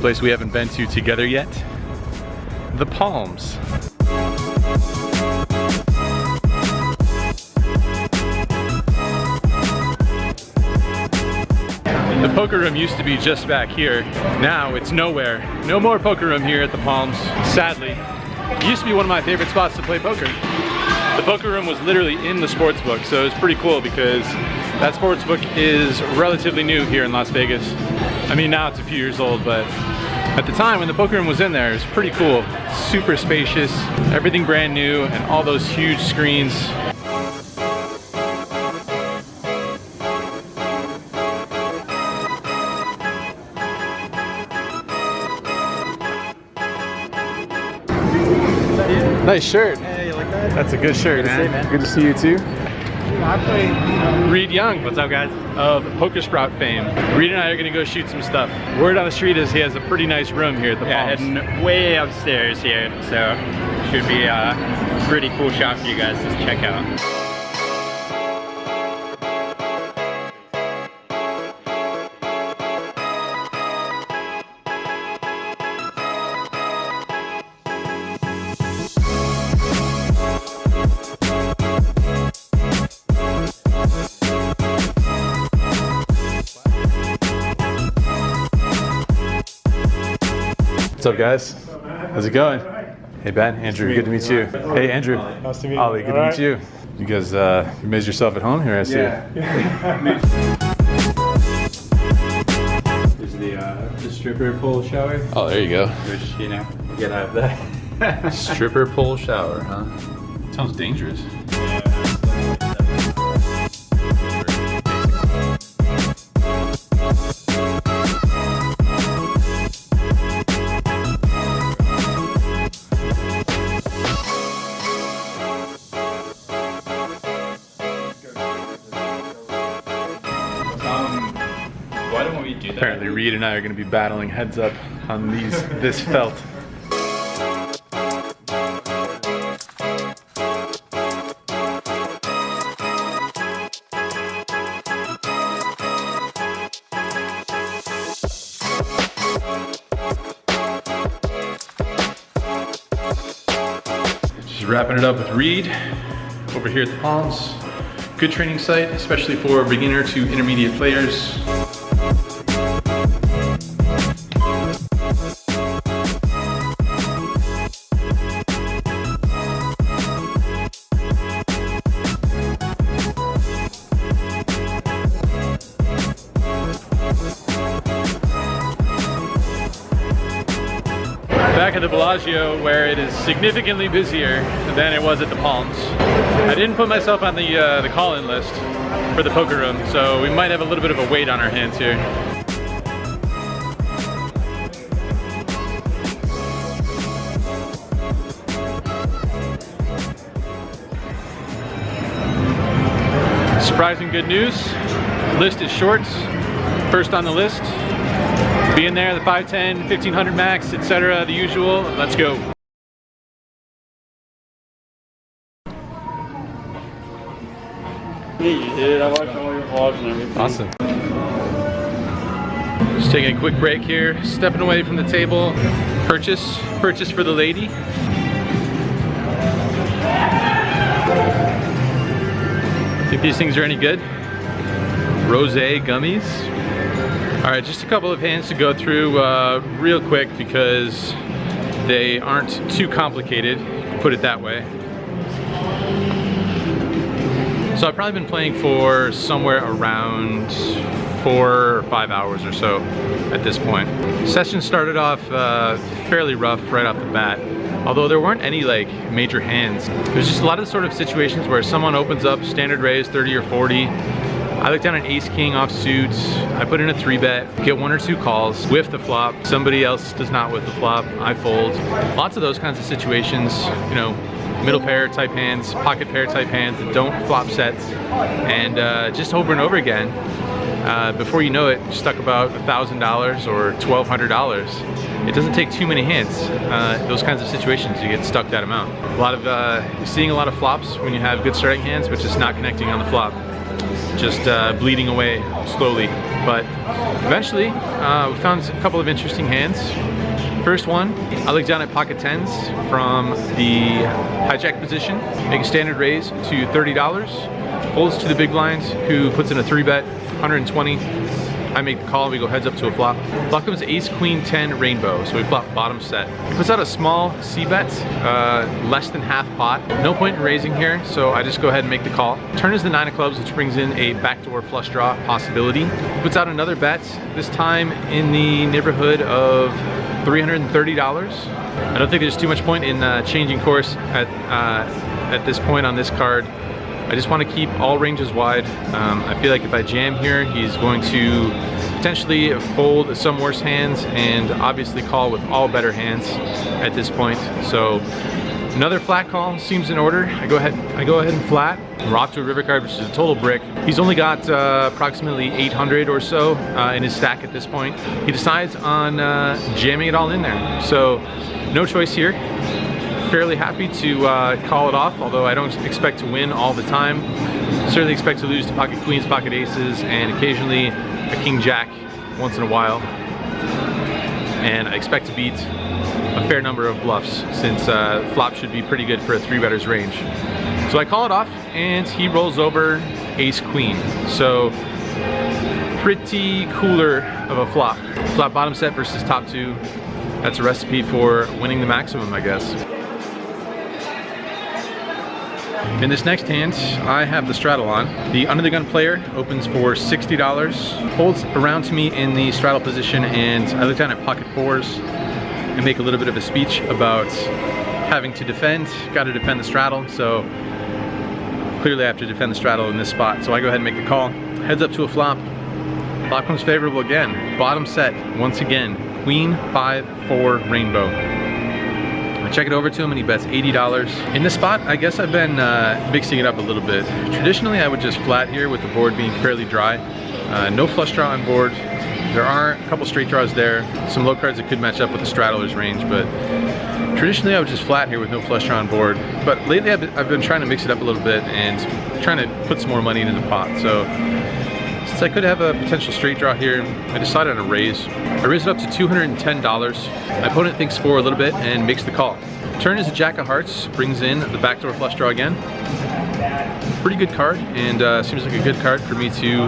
place we haven't been to together yet, the Palms. The poker room used to be just back here. Now it's nowhere. No more poker room here at the Palms, sadly. It used to be one of my favorite spots to play poker. The poker room was literally in the sports book, so it was pretty cool because that sports book is relatively new here in Las Vegas. I mean, now it's a few years old, but at the time when the poker room was in there, it was pretty cool. Super spacious, everything brand new, and all those huge screens. Nice shirt. Hey, you like that? That's a good shirt, man. Good to see you too. Reed Young, what's up guys? Of Poker Sprout fame. Reed and I are gonna go shoot some stuff. Word on the street is he has a pretty nice room here at the Palms. Heading way upstairs here, so should be a pretty cool shot for you guys to check out. What's up guys? How's it going? Hey Ben, Andrew, good to meet you. Hey Andrew. Nice to meet you. Ollie, good to meet you. You guys, you made yourself at home here, I see. This is the stripper pole shower. Oh, there you go. Which, you know, get out of that. Stripper pole shower, huh? Sounds dangerous. Why don't we do that? Apparently Reed and I are going to be battling heads up on this felt. Just wrapping it up with Reed over here at the Palms. Good training site, especially for beginner to intermediate players. Back at the Bellagio, where it is significantly busier than it was at the Palms. I didn't put myself on the call-in list for the poker room, so we might have a little bit of a weight on our hands here. Surprising good news. List is short. First on the list. Be in there, the 510, 1500 max, etc. The usual. Let's go. Dude, I watched all your vlogs and everything. Awesome. Just taking a quick break here, stepping away from the table. Purchase for the lady. Think these things are any good? Rosé gummies. All right, just a couple of hands to go through real quick because they aren't too complicated, put it that way. So I've probably been playing for somewhere around 4 or 5 hours or so at this point. Session started off fairly rough right off the bat, although there weren't any like major hands. There's just a lot of sort of situations where someone opens up standard raise 30 or 40. I look down an ace king off suit, I put in a 3-bet, get 1 or 2 calls, whiff the flop, somebody else does not whiff the flop, I fold. Lots of those kinds of situations, you know, middle pair type hands, pocket pair type hands that don't flop sets, and just over and over again. Before you know it, you're stuck about $1,000 or $1,200. It doesn't take too many hands. Those kinds of situations, you get stuck that amount. You're seeing a lot of flops when you have good starting hands, but just not connecting on the flop. just bleeding away slowly. But eventually, we found a couple of interesting hands. First one, I look down at pocket 10s from the hijack position, make a standard raise to $30, folds to the big blind, who puts in a 3-bet, 120. I make the call, we go heads up to a flop. Flop comes ace, queen, 10, rainbow, so we flop bottom set. He puts out a small c-bet, less than half pot. No point in raising here, so I just go ahead and make the call. Turn is the 9 of clubs, which brings in a backdoor flush draw possibility. Puts out another bet, this time in the neighborhood of $330. I don't think there's too much point in changing course at this point on this card. I just want to keep all ranges wide. I feel like if I jam here, he's going to potentially fold some worse hands and obviously call with all better hands at this point. So another flat call seems in order. I go ahead and flat. We're off to a river card, which is a total brick. He's only got approximately 800 or so in his stack at this point. He decides on jamming it all in there. So no choice here. Fairly happy to call it off, although I don't expect to win all the time. Certainly expect to lose to pocket queens, pocket aces, and occasionally a king jack once in a while. And I expect to beat a fair number of bluffs, since flop should be pretty good for a 3-better's range. So I call it off, and he rolls over ace queen. So pretty cooler of a flop. Flop bottom set versus top 2. That's a recipe for winning the maximum, I guess. In this next hand, I have the straddle on. The under the gun player opens for $60, holds around to me in the straddle position, and I look down at pocket 4s and make a little bit of a speech about having to defend. Got to defend the straddle, so clearly I have to defend the straddle in this spot. So I go ahead and make the call. Heads up to a flop. Flop comes favorable again. Bottom set, once again, queen, 5, 4, rainbow. I check it over to him and he bets $80. In this spot, I guess I've been mixing it up a little bit. Traditionally, I would just flat here with the board being fairly dry. No flush draw on board. There are a couple straight draws there, some low cards that could match up with the straddler's range, but traditionally I would just flat here with no flush draw on board. But lately I've been trying to mix it up a little bit and trying to put some more money into the pot. So since I could have a potential straight draw here, I decided on a raise. I raised it up to $210. My opponent thinks for a little bit and makes the call. Turn is a jack of hearts, brings in the backdoor flush draw again. Pretty good card, and seems like a good card for me to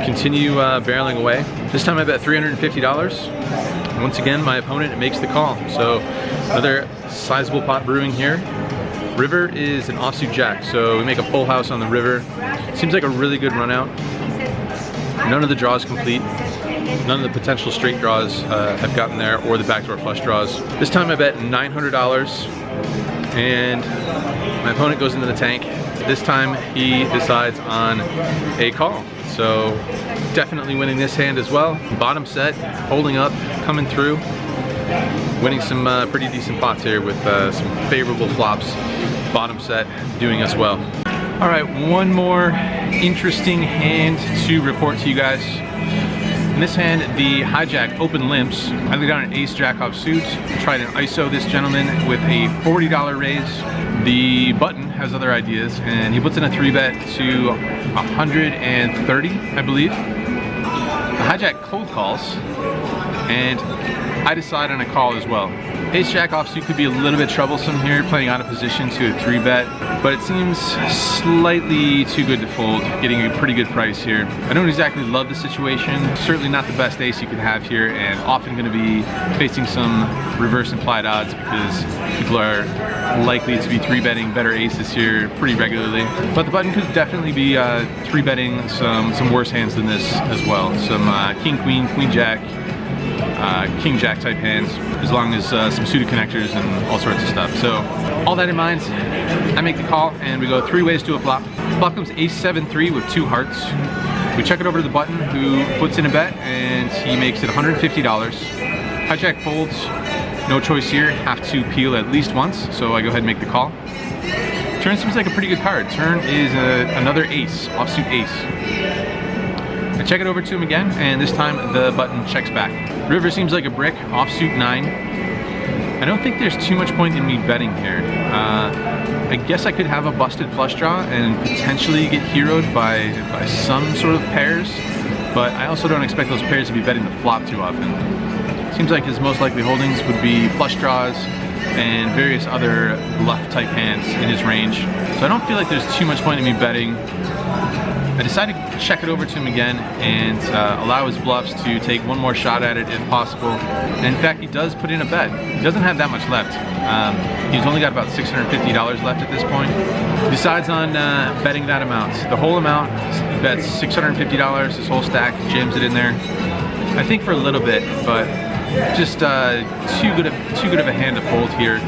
continue barreling away. This time I bet $350. Once again, my opponent makes the call. So another sizable pot brewing here. River is an offsuit jack, so we make a full house on the river. Seems like a really good run out. None of the draws complete. None of the potential straight draws have gotten there, or the backdoor flush draws. This time I bet $900, and my opponent goes into the tank. This time he decides on a call. So definitely winning this hand as well. Bottom set, holding up, coming through. Winning some pretty decent pots here with some favorable flops. Bottom set doing us well. All right, one more interesting hand to report to you guys. In this hand, the hijack open limps. I look down an ace jack off suit. Tried an ISO this gentleman with a $40 raise. The button has other ideas, and he puts in a 3-bet to 130, I believe. The hijack cold calls, and I decide on a call as well. Ace jack offsuit could be a little bit troublesome here, playing out of position to a 3-bet, but it seems slightly too good to fold, getting a pretty good price here. I don't exactly love the situation, certainly not the best ace you could have here, and often going to be facing some reverse implied odds because people are likely to be 3-betting better aces here pretty regularly. But the button could definitely be 3-betting some worse hands than this as well. Some king queen, queen jack, king jack type hands, as long as some suited connectors and all sorts of stuff. So all that in mind, I make the call and we go 3 ways to a flop. Flop comes ace 7-3 with 2 hearts. We check it over to the button, who puts in a bet, and he makes it $150. Hijack folds, no choice here, have to peel at least once, so I go ahead and make the call. Turn seems like a pretty good card. Turn is another ace, offsuit ace. I check it over to him again, and this time the button checks back. River seems like a brick, offsuit 9. I don't think there's too much point in me betting here. I guess I could have a busted flush draw and potentially get heroed by some sort of pairs, but I also don't expect those pairs to be betting the flop too often. Seems like his most likely holdings would be flush draws and various other bluff type hands in his range. So I don't feel like there's too much point in me betting. I decided to check it over to him again and allow his bluffs to take one more shot at it if possible. And in fact, he does put in a bet. He doesn't have that much left. He's only got about $650 left at this point. He decides on betting that amount. The whole amount, he bets $650, his whole stack, jams it in there. I think for a little bit, but just too good of a hand to fold here.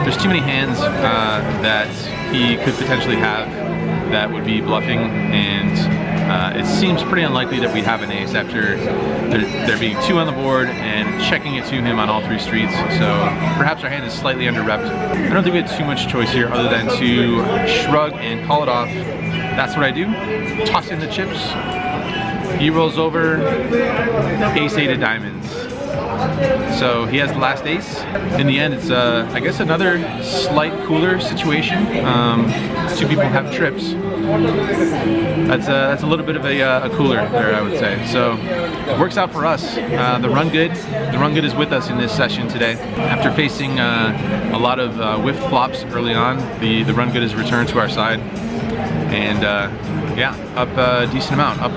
There's too many hands that he could potentially have that would be bluffing, and it seems pretty unlikely that we have an ace after there being 2 on the board and checking it to him on all 3 streets. So perhaps our hand is slightly under-repped. I don't think we had too much choice here other than to shrug and call it off. That's what I do. Toss in the chips. He rolls over, ace-8 of diamonds. So he has the last ace. In the end, it's I guess another slight cooler situation. 2 people have trips. That's a little bit of a cooler there, I would say. So it works out for us. The run good is with us in this session today. After facing a lot of whiffed flops early on, the run good has returned to our side, and yeah, up a decent amount, up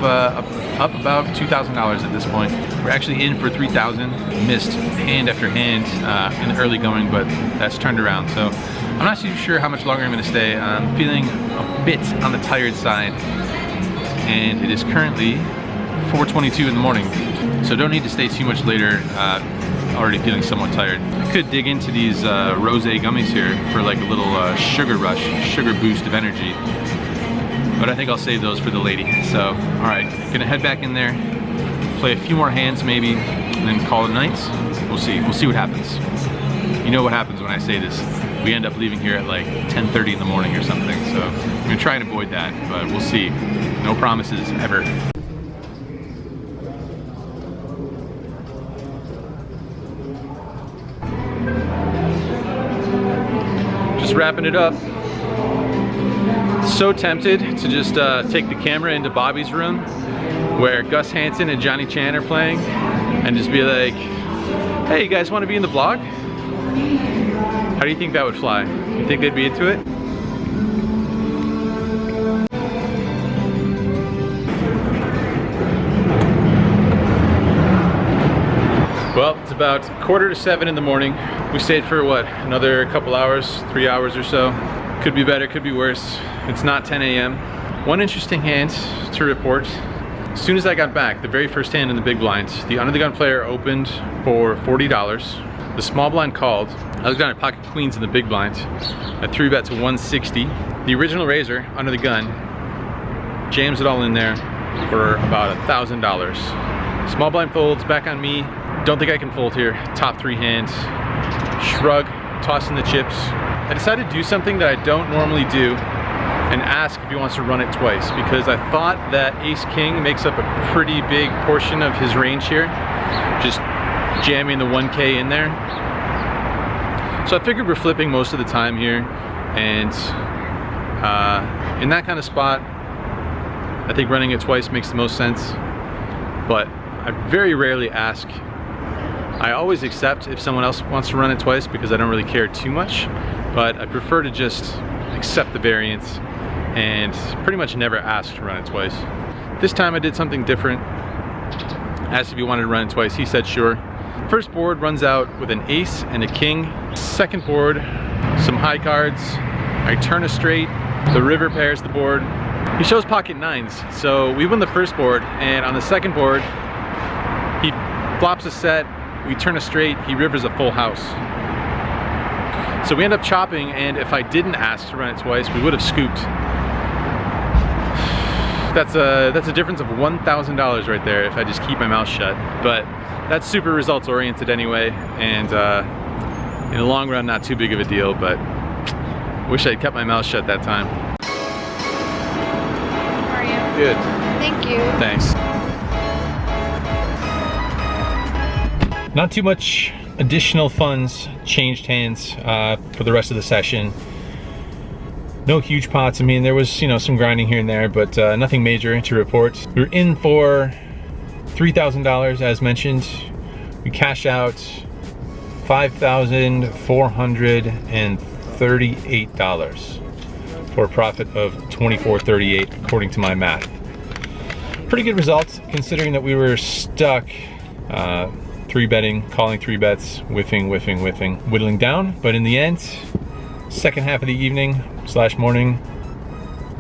about $2,000 at this point. We're actually in for 3,000. Missed hand after hand in the early going, but that's turned around. So I'm not too sure how much longer I'm going to stay. I'm feeling a bit on the tired side, and it is currently 4:22 in the morning, so don't need to stay too much later. Already feeling somewhat tired. I could dig into these rosé gummies here for like a little sugar rush, sugar boost of energy, but I think I'll save those for the lady. So, all right, gonna head back in there, play a few more hands maybe, and then call it nights. We'll see what happens. You know what happens when I say this. We end up leaving here at like 10:30 in the morning or something, so I'm gonna try and avoid that, but we'll see. No promises ever. Just wrapping it up. So tempted to just take the camera into Bobby's room where Gus Hansen and Johnny Chan are playing and just be like, hey, you guys want to be in the vlog? How do you think that would fly? You think they'd be into it? Well, it's about 6:45 in the morning. We stayed for what, another couple hours, 3 hours or so. Could be better, could be worse. It's not 10 a.m. One interesting hand to report. As soon as I got back, the very first hand in the big blind, the under the gun player opened for $40. The small blind called. I looked down at pocket queens in the big blind. I 3-bet to 160. The original raiser, under the gun, jams it all in there for about $1,000. Small blind folds, back on me. Don't think I can fold here. Top 3 hands. Shrug, toss in the chips. I decided to do something that I don't normally do and ask if he wants to run it twice, because I thought that ace-king makes up a pretty big portion of his range here. Just jamming the 1K in there. So I figured we're flipping most of the time here, and in that kind of spot, I think running it twice makes the most sense, but I very rarely ask. I always accept if someone else wants to run it twice because I don't really care too much, but I prefer to just accept the variance and pretty much never ask to run it twice. This time I did something different. Asked if he wanted to run it twice, he said sure. First board runs out with an ace and a king. Second board, some high cards. I turn a straight, the river pairs the board. He shows pocket nines, so we win the first board, and on the second board, he flops a set, we turn a straight, he rivers a full house. So we end up chopping, and if I didn't ask to run it twice, we would have scooped. That's a difference of $1,000 right there if I just keep my mouth shut. But that's super results oriented anyway, and in the long run, not too big of a deal, but wish I'd kept my mouth shut that time. How are you? Good. Thank you. Thanks. Not too much additional funds changed hands for the rest of the session. No huge pots. I mean, there was, you know, some grinding here and there, but nothing major to report. We were in for $3,000 as mentioned. We cashed out $5,438 for a profit of $24.38 according to my math. Pretty good results considering that we were stuck three betting, calling three bets, whiffing, whittling down. But in the end, second half of the evening / morning,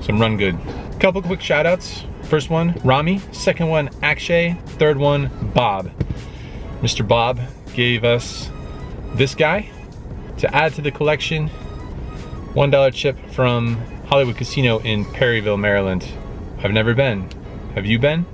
some run good. Couple quick shout outs. First one, Rami. Second one, Akshay. Third one, Bob. Mr. Bob gave us this guy to add to the collection. $1 chip from Hollywood Casino in Perryville, Maryland. I've never been. Have you been?